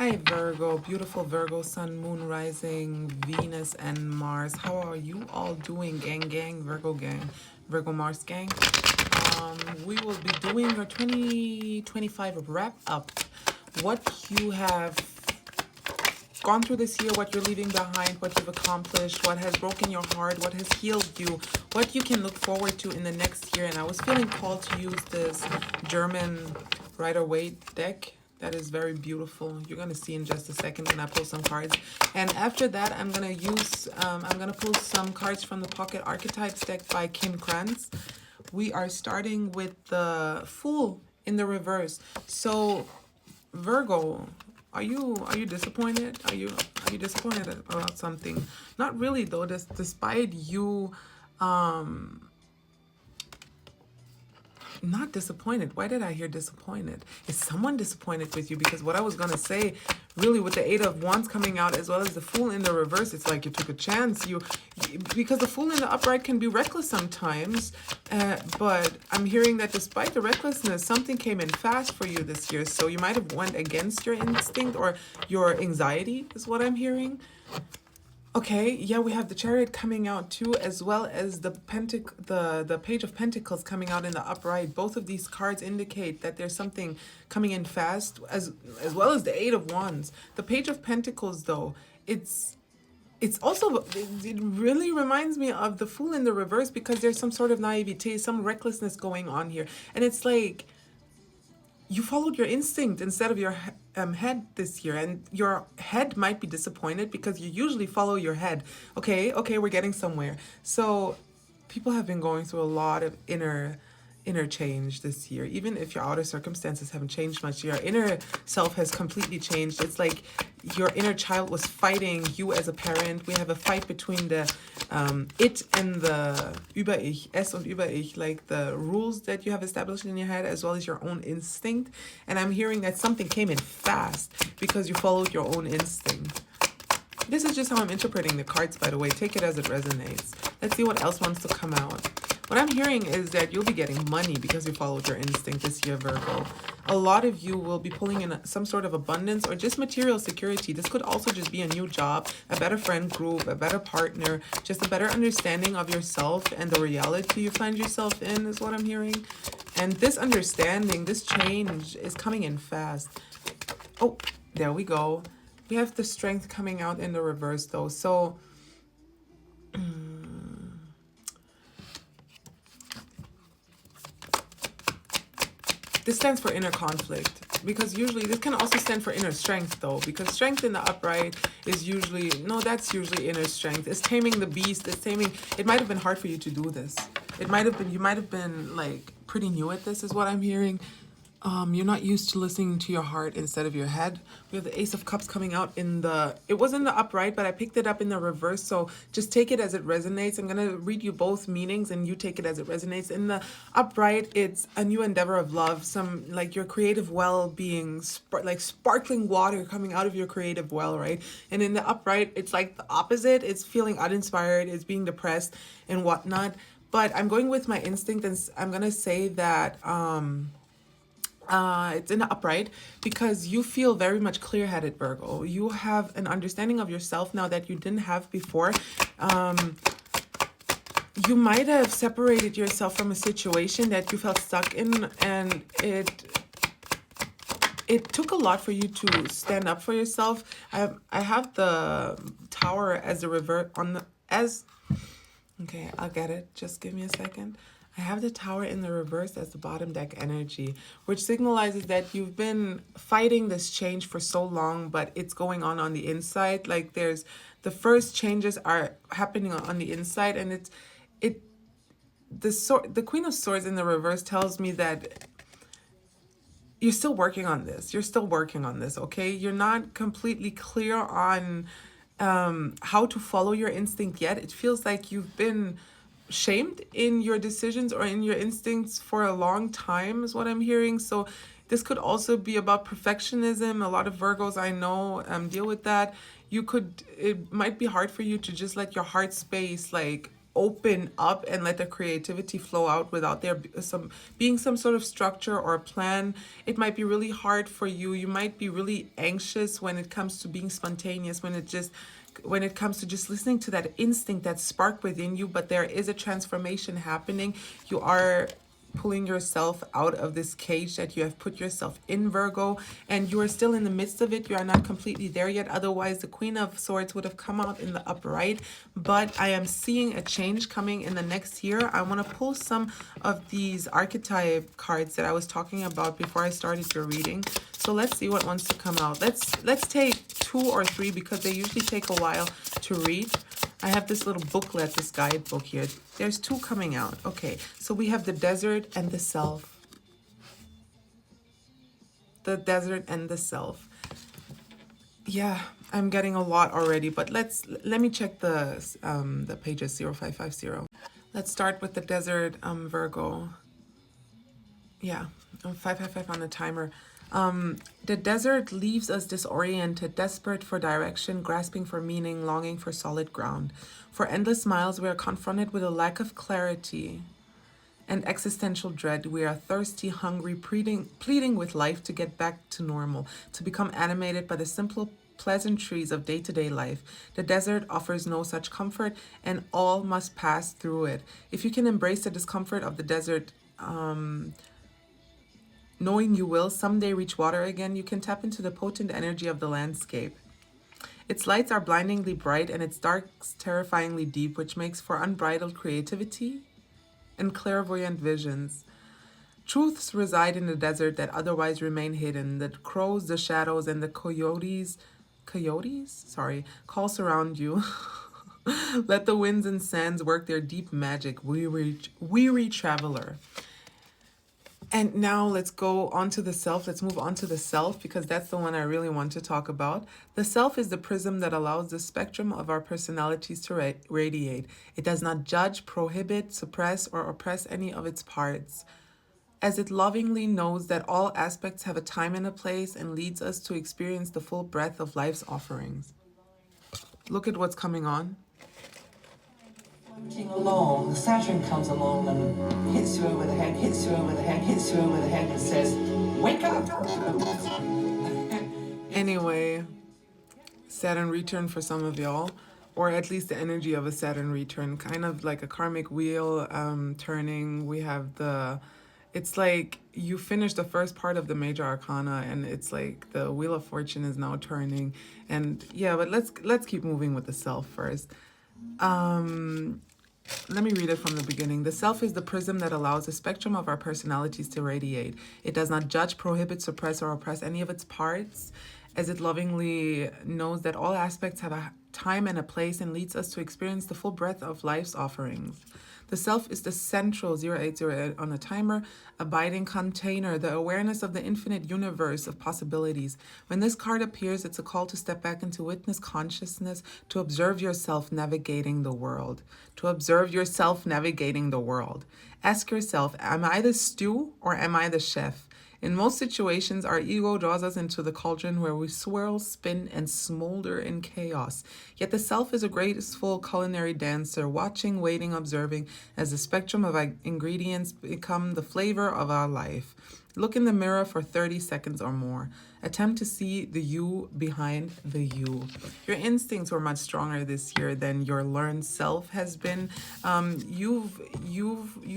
Hi Virgo, beautiful Virgo, Sun, Moon, Rising, Venus, and Mars. How are you all doing, gang, Virgo gang, Virgo Mars gang? We will be doing our 2025 wrap up. What you have gone through this year, what you're leaving behind, what you've accomplished, what has broken your heart, what has healed you, what you can look forward to in the next year. And I was feeling called to use this German Rider-Waite deck. That is very beautiful. You're gonna see in just a second when I pull some cards. And after that, I'm gonna pull some cards from the Pocket Archetypes deck by Kim Kranz. We are starting with the Fool in the reverse. So Virgo, are you disappointed? Are you disappointed about something? Not really though. Despite you not disappointed. Why did I hear disappointed? Is someone disappointed with you? Because what I was gonna say, really, with the Eight of Wands coming out as well as the Fool in the reverse, it's like you took a chance. Because the Fool in the upright can be reckless sometimes, but I'm hearing that despite the recklessness, something came in fast for you this year. So you might have went against your instinct or your anxiety, is what I'm hearing. Okay, yeah, we have the Chariot coming out too, as well as the Page of Pentacles coming out in the upright. Both of these cards indicate that there's something coming in fast, as well as the Eight of Wands. The Page of Pentacles, though, it's also, it really reminds me of the Fool in the reverse, because there's some sort of naivete, some recklessness going on here. And it's like you followed your instinct instead of your head this year, and your head might be disappointed because you usually follow your head. Okay, we're getting somewhere. So people have been going through a lot of inner change this year. Even if your outer circumstances haven't changed much, your inner self has completely changed. It's like your inner child was fighting you as a parent. We have a fight between the it and the Über-Ich, Es und Über-Ich, like the rules that you have established in your head as well as your own instinct. And I'm hearing that something came in fast because you followed your own instinct. This is just how I'm interpreting the cards, by the way. Take it as it resonates. Let's see what else wants to come out. What I'm hearing is that you'll be getting money because you followed your instinct this year, Virgo. A lot of you will be pulling in some sort of abundance or just material security. This could also just be a new job, a better friend group, a better partner, just a better understanding of yourself and the reality you find yourself in, is what I'm hearing. And this understanding, this change is coming in fast. Oh, there we go. We have the Strength coming out in the reverse, though. So this stands for inner conflict, because usually this can also stand for inner strength, though, because strength in the upright is usually, no, that's usually inner strength. It's taming the beast. It's taming. It might have been hard for you to do this. It might have been, you might have been like pretty new at this, is what I'm hearing. You're not used to listening to your heart instead of your head. We have the Ace of Cups coming out in the, it was in the upright, but I picked it up in the reverse. So just take it as it resonates. I'm going to read you both meanings and you take it as it resonates. In the upright, it's a new endeavor of love, some like your creative well being, like sparkling water coming out of your creative well, right? And in the upright, it's like the opposite. It's feeling uninspired, it's being depressed and whatnot. But I'm going with my instinct, and I'm going to say that, it's in the upright because you feel very much clear-headed, Virgo. You have an understanding of yourself now that you didn't have before. You might have separated yourself from a situation that you felt stuck in, and it took a lot for you to stand up for yourself. I have the Tower as a revert on the okay, I'll get it. Just give me a second. I have the Tower in the reverse as the bottom deck energy, which signalizes that you've been fighting this change for so long, but it's going on the inside. Like there's the first changes are happening on the inside, and the Queen of Swords in the reverse tells me that you're still working on this. You're still working on this, okay? You're not completely clear on how to follow your instinct yet. It feels like you've been shamed in your decisions or in your instincts for a long time, is what I'm hearing. So this could also be about perfectionism. A lot of Virgos I know deal with that. It might be hard for you to just let your heart space like open up and let the creativity flow out without there being some sort of structure or a plan. It might be really hard for you. You might be really anxious when it comes to being spontaneous, when it comes to just listening to that instinct, that spark within you. But there is a transformation happening. You are pulling yourself out of this cage that you have put yourself in, Virgo, and you are still in the midst of it. You are not completely there yet. Otherwise, the Queen of Swords would have come out in the upright. But I am seeing a change coming in the next year. I want to pull some of these archetype cards that I was talking about before I started your reading. So let's see what wants to come out. Let's take 2 or 3 because they usually take a while to read. I have this little booklet, this guidebook here. There's 2 coming out. Okay, so we have the desert and the self. The desert and the self. Yeah, I'm getting a lot already, but let me check the pages 0550. Let's start with the desert, Virgo. Yeah, 555 on the timer. The desert leaves us disoriented, desperate for direction, grasping for meaning, longing for solid ground. For endless miles, we are confronted with a lack of clarity and existential dread. We are thirsty, hungry, pleading with life to get back to normal, to become animated by the simple pleasantries of day-to-day life. The desert offers no such comfort, and all must pass through it. If you can embrace the discomfort of the desert, knowing you will someday reach water again, you can tap into the potent energy of the landscape. Its lights are blindingly bright and its darks terrifyingly deep, which makes for unbridled creativity and clairvoyant visions. Truths reside in the desert that otherwise remain hidden. The crows, the shadows, and the coyotes, call surround you. Let the winds and sands work their deep magic, weary traveler. And now let's go on to the self. Let's move on to the self because that's the one I really want to talk about. The self is the prism that allows the spectrum of our personalities to radiate. It does not judge, prohibit, suppress, or oppress any of its parts, as it lovingly knows that all aspects have a time and a place and leads us to experience the full breadth of life's offerings. Look at what's coming on. Floating along, Saturn comes along and hits you over the head, hits you over the head, hits you over the head and says, wake up! Anyway, Saturn return for some of y'all, or at least the energy of a Saturn return, kind of like a karmic wheel turning. We have it's like you finished the first part of the major arcana and it's like the wheel of fortune is now turning. And yeah, but let's keep moving with the self first. Let me read it from the beginning. The self is the prism that allows the spectrum of our personalities to radiate. It does not judge, prohibit, suppress, or oppress any of its parts, as it lovingly knows that all aspects have a time and a place and leads us to experience the full breadth of life's offerings. The self is the central 0808 on the timer, abiding container, the awareness of the infinite universe of possibilities. When this card appears, it's a call to step back into witness consciousness, to observe yourself navigating the world. To observe yourself navigating the world. Ask yourself, am I the stew or am I the chef? In most situations, our ego draws us into the cauldron where we swirl, spin, and smolder in chaos. Yet the self is a graceful culinary dancer, watching, waiting, observing, as the spectrum of ingredients become the flavor of our life. Look in the mirror for 30 seconds or more. Attempt to see the you behind the you. Your instincts were much stronger this year than your learned self has been. You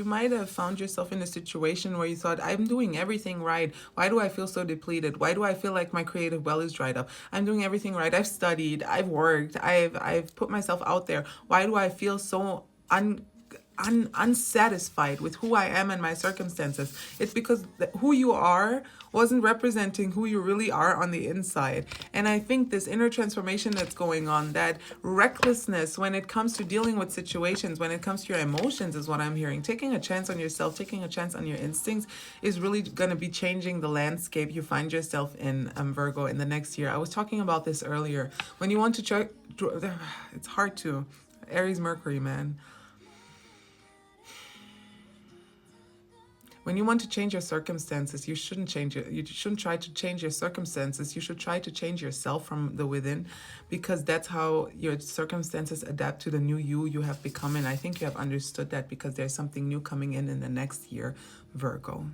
might have found yourself in a situation where you thought, I'm doing everything right. Why do I feel so depleted? Why do I feel like my creative well is dried up? I'm doing everything right. I've studied, I've worked, I've put myself out there. Why do I feel so unsatisfied with who I am and my circumstances? It's because who you are wasn't representing who you really are on the inside. And I think this inner transformation that's going on, that recklessness when it comes to dealing with situations, when it comes to your emotions, is what I'm hearing. Taking a chance on yourself, taking a chance on your instincts is really going to be changing the landscape you find yourself in, Virgo, in the next year. I was talking about this earlier. When you want to it's hard to. Aries Mercury, man. When you want to change your circumstances, you shouldn't you shouldn't try to change your circumstances. You should try to change yourself from the within, because that's how your circumstances adapt to the new you have become. And I think you have understood that, because there's something new coming in the next year, Virgo.